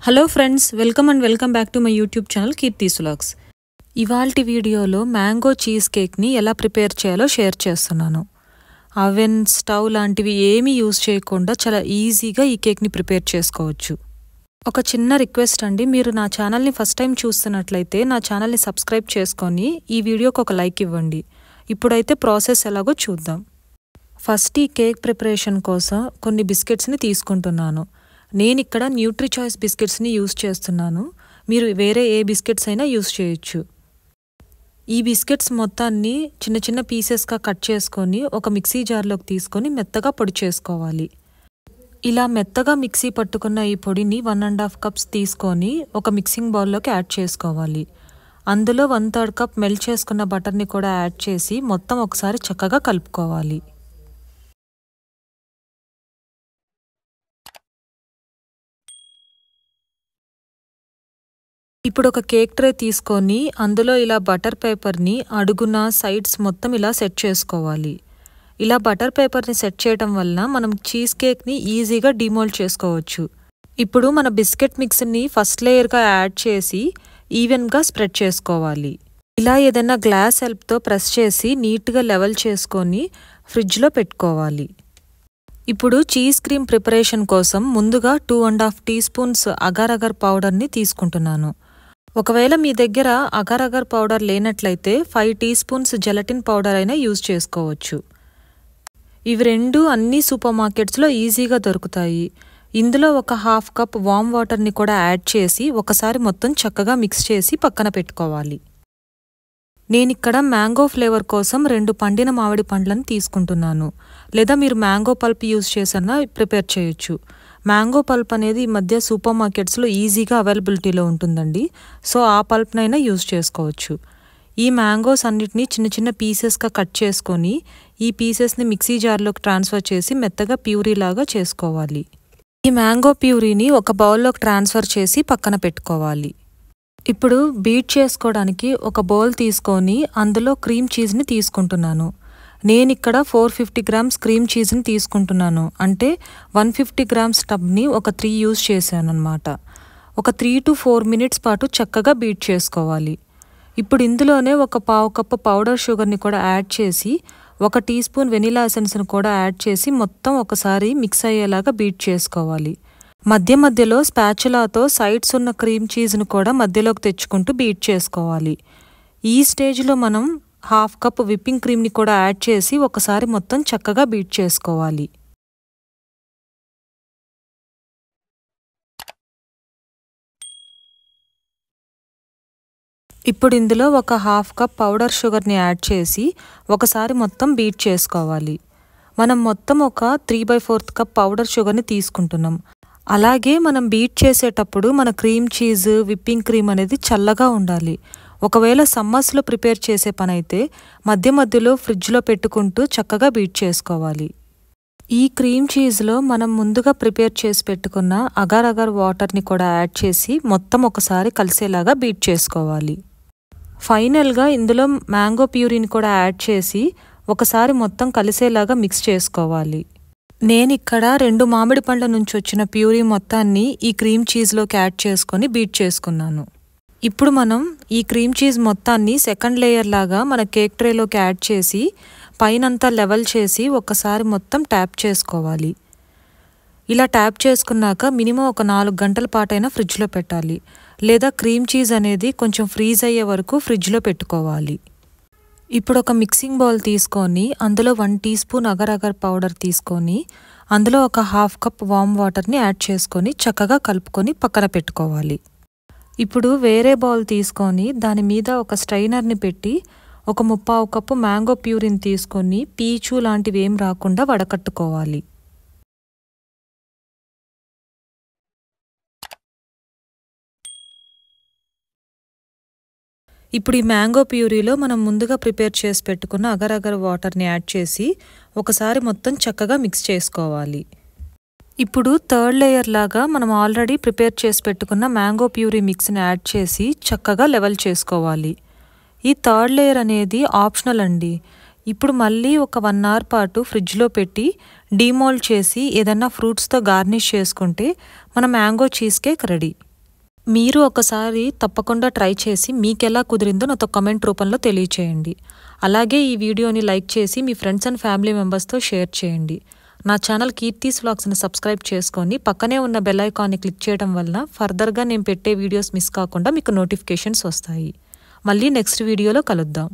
Hello friends, welcome back to my YouTube channel Keerthi's vlogs. ఇవాల్టి వీడియోలో mango cheese కేక్ని ఎలా ప్రిపేర్ చేయాలో షేర్ చేస్తున్నాను. అవెన్, స్టవ్ లాంటివి ఏమీ యూజ్ చేయకుండా చాలా ఈజీగా ఈ కేక్ని ప్రిపేర్ చేసుకోవచ్చు. ఒక చిన్న రిక్వెస్ట్ అండి, మీరు నా ఛానల్ని ఫస్ట్ టైం చూస్తున్నట్లయితే నా ఛానల్ని సబ్స్క్రైబ్ చేసుకొని ఈ వీడియోకి ఒక లైక్ ఇవ్వండి. ఇప్పుడైతే ప్రాసెస్ ఎలాగో చూద్దాం. ఫస్ట్ ఈ కేక్ ప్రిపరేషన్ కోసం కొన్ని బిస్కెట్స్ని తీసుకుంటున్నాను. నేను ఇక్కడ న్యూట్రీ చాయిస్ బిస్కెట్స్ని యూజ్ చేస్తున్నాను. మీరు వేరే ఏ బిస్కెట్స్ అయినా యూజ్ చేయొచ్చు. ఈ బిస్కెట్స్ మొత్తాన్ని చిన్న చిన్న పీసెస్గా కట్ చేసుకొని ఒక మిక్సీ జార్లోకి తీసుకొని మెత్తగా పొడి చేసుకోవాలి. ఇలా మెత్తగా మిక్సీ పట్టుకున్న ఈ పొడిని 1.5 కప్స్ తీసుకొని ఒక మిక్సింగ్ బౌల్లోకి యాడ్ చేసుకోవాలి. అందులో 1/3 కప్ మెల్ట్ చేసుకున్న బటర్ని కూడా యాడ్ చేసి మొత్తం ఒకసారి చక్కగా కలుపుకోవాలి. ఇప్పుడు ఒక కేక్ ట్రే తీసుకొని అందులో ఇలా బటర్ పేపర్ని అడుగున సైడ్స్ మొత్తం ఇలా సెట్ చేసుకోవాలి. ఇలా బటర్ పేపర్ని సెట్ చేయడం వల్ల మనం చీజ్ కేక్ని ఈజీగా డిమోల్డ్ చేసుకోవచ్చు. ఇప్పుడు మన బిస్కెట్ మిక్స్ని ఫస్ట్ లేయర్గా యాడ్ చేసి ఈవెన్గా స్ప్రెడ్ చేసుకోవాలి. ఇలా ఏదైనా గ్లాస్ హెల్ప్తో ప్రెస్ చేసి నీట్గా లెవెల్ చేసుకొని ఫ్రిడ్జ్లో పెట్టుకోవాలి. ఇప్పుడు చీజ్ క్రీమ్ ప్రిపరేషన్ కోసం ముందుగా 2.5 టీ స్పూన్స్ అగార్ అగార్ పౌడర్ని తీసుకుంటున్నాను. ఒకవేళ మీ దగ్గర అగార్ అగార్ పౌడర్ లేనట్లయితే 5 టీ స్పూన్స్ జెలటిన్ పౌడర్ అయినా యూజ్ చేసుకోవచ్చు. ఇవి రెండు అన్ని సూపర్ మార్కెట్స్లో ఈజీగా దొరుకుతాయి. ఇందులో ఒక 1/2 కప్ వామ్ వాటర్ని కూడా యాడ్ చేసి ఒకసారి మొత్తం చక్కగా మిక్స్ చేసి పక్కన పెట్టుకోవాలి. నేనిక్కడ మ్యాంగో ఫ్లేవర్ కోసం 2 పండిన మామిడి పండ్లను తీసుకుంటున్నాను. లేదా మీరు మ్యాంగో పల్ప్ యూజ్ చేసన్నా ప్రిపేర్ చేయొచ్చు. మ్యాంగో పల్ప్ అనేది ఈ మధ్య సూపర్ మార్కెట్స్లో ఈజీగా అవైలబిలిటీలో ఉంటుందండి. సో ఆ పల్ప్నైనా యూజ్ చేసుకోవచ్చు. ఈ మ్యాంగోస్ అన్నిటినీ చిన్న చిన్న పీసెస్గా కట్ చేసుకొని ఈ పీసెస్ని మిక్సీ జార్లోకి ట్రాన్స్ఫర్ చేసి మెత్తగా ప్యూరీ లాగా చేసుకోవాలి. ఈ మ్యాంగో ప్యూరీని ఒక బౌల్లోకి ట్రాన్స్ఫర్ చేసి పక్కన పెట్టుకోవాలి. ఇప్పుడు బీట్ చేసుకోవడానికి ఒక బౌల్ తీసుకొని అందులో క్రీమ్ చీజ్ని తీసుకుంటున్నాను. నేను ఇక్కడ 450 గ్రామ్స్ క్రీమ్ చీజ్ని తీసుకుంటున్నాను. అంటే 150 గ్రామ్స్ టబ్ని ఒక 3 యూజ్ చేశాను అన్నమాట. ఒక 3 to 4 మినిట్స్ పాటు చక్కగా బీట్ చేసుకోవాలి. ఇప్పుడు ఇందులోనే ఒక 1/2 కప్పు పౌడర్ షుగర్ని కూడా యాడ్ చేసి 1 టీ స్పూన్ వెనిలా ఎసెన్స్ని కూడా యాడ్ చేసి మొత్తం ఒకసారి మిక్స్ అయ్యేలాగా బీట్ చేసుకోవాలి. మధ్య మధ్యలో స్పాచులాతో సైడ్స్ ఉన్న క్రీమ్ చీజ్ను కూడా మధ్యలోకి తెచ్చుకుంటూ బీట్ చేసుకోవాలి. ఈ స్టేజ్లో మనం 1/2 కప్ విప్పింగ్ క్రీమ్ని కూడా యాడ్ చేసి ఒకసారి మొత్తం చక్కగా బీట్ చేసుకోవాలి. ఇప్పుడు ఇందులో ఒక 1/2 కప్ పౌడర్ షుగర్ని యాడ్ చేసి ఒకసారి మొత్తం బీట్ చేసుకోవాలి. మనం మొత్తం ఒక 3/4 కప్ పౌడర్ షుగర్ని తీసుకుంటున్నాం. అలాగే మనం బీట్ చేసేటప్పుడు మన క్రీమ్ చీజ్, విప్పింగ్ క్రీమ్ అనేది చల్లగా ఉండాలి. ఒకవేళ సమ్మర్స్లో ప్రిపేర్ చేసే పని అయితే మధ్య మధ్యలో ఫ్రిడ్జ్లో పెట్టుకుంటూ చక్కగా బీట్ చేసుకోవాలి. ఈ క్రీమ్ చీజ్లో మనం ముందుగా ప్రిపేర్ చేసి పెట్టుకున్న అగార్ అగార్ వాటర్ని కూడా యాడ్ చేసి మొత్తం ఒకసారి కలిసేలాగా బీట్ చేసుకోవాలి. ఫైనల్గా ఇందులో మ్యాంగో ప్యూరీని కూడా యాడ్ చేసి ఒకసారి మొత్తం కలిసేలాగా మిక్స్ చేసుకోవాలి. నేను ఇక్కడ 2 మామిడి పండ్ల నుంచి వచ్చిన ప్యూరీ మొత్తాన్ని ఈ క్రీమ్ చీజ్లోకి యాడ్ చేసుకొని బీట్ చేసుకున్నాను. ఇప్పుడు మనం ఈ క్రీమ్ చీజ్ మొత్తాన్ని సెకండ్ లేయర్ లాగా మన కేక్ ట్రేలోకి యాడ్ చేసి పైనంతా లెవెల్ చేసి ఒకసారి మొత్తం ట్యాప్ చేసుకోవాలి. ఇలా ట్యాప్ చేసుకున్నాక మినిమం ఒక 4 గంటల పాటైనా ఫ్రిడ్జ్లో పెట్టాలి. లేదా క్రీమ్ చీజ్ అనేది కొంచెం ఫ్రీజ్ అయ్యే వరకు ఫ్రిడ్జ్లో పెట్టుకోవాలి. ఇప్పుడు ఒక మిక్సింగ్ బౌల్ తీసుకొని అందులో 1 teaspoon agar agar powder తీసుకొని అందులో ఒక 1/2 కప్ వామ్ వాటర్ని యాడ్ చేసుకొని చక్కగా కలుపుకొని పక్కన పెట్టుకోవాలి. ఇప్పుడు వేరే బౌల్ తీసుకొని దాని మీద ఒక స్ట్రైనర్ని పెట్టి ఒక 3/4 కప్పు మ్యాంగో ప్యూరీని తీసుకొని పీచు లాంటివి ఏం రాకుండా వడకట్టుకోవాలి. ఇప్పుడు ఈ మ్యాంగో ప్యూరీలో మనం ముందుగా ప్రిపేర్ చేసి పెట్టుకున్న అగార్ అగార్ వాటర్ని యాడ్ చేసి ఒకసారి మొత్తం చక్కగా మిక్స్ చేసుకోవాలి. ఇప్పుడు థర్డ్ లేయర్ లాగా మనం ఆల్రెడీ ప్రిపేర్ చేసి పెట్టుకున్న మ్యాంగో ప్యూరీ మిక్స్ని యాడ్ చేసి చక్కగా లెవెల్ చేసుకోవాలి. ఈ థర్డ్ లేయర్ అనేది ఆప్షనల్ అండి. ఇప్పుడు మళ్ళీ ఒక 1 అవర్ పాటు ఫ్రిడ్జ్లో పెట్టి డీమోల్డ్ చేసి ఏదన్నా ఫ్రూట్స్తో గార్నిష్ చేసుకుంటే మన మ్యాంగో చీజ్ కేక్ రెడీ. మీరు ఒకసారి తప్పకుండా ట్రై చేసి మీకెలా కుదిరిందో నాతో కామెంట్ రూపంలో తెలియచేయండి. అలాగే ఈ వీడియోని లైక్ చేసి మీ ఫ్రెండ్స్ అండ్ ఫ్యామిలీ మెంబర్స్తో షేర్ చేయండి. నా ఛానల్ కీర్తీస్ వ్లాగ్స్ని సబ్స్క్రైబ్ చేసుకొని పక్కనే ఉన్న బెల్ ఐకాన్ని క్లిక్ చేయడం వల్ల ఫర్దర్గా నేను పెట్టే వీడియోస్ మిస్ కాకుండా మీకు నోటిఫికేషన్స్ వస్తాయి. మళ్ళీ నెక్స్ట్ వీడియోలో కలుద్దాం.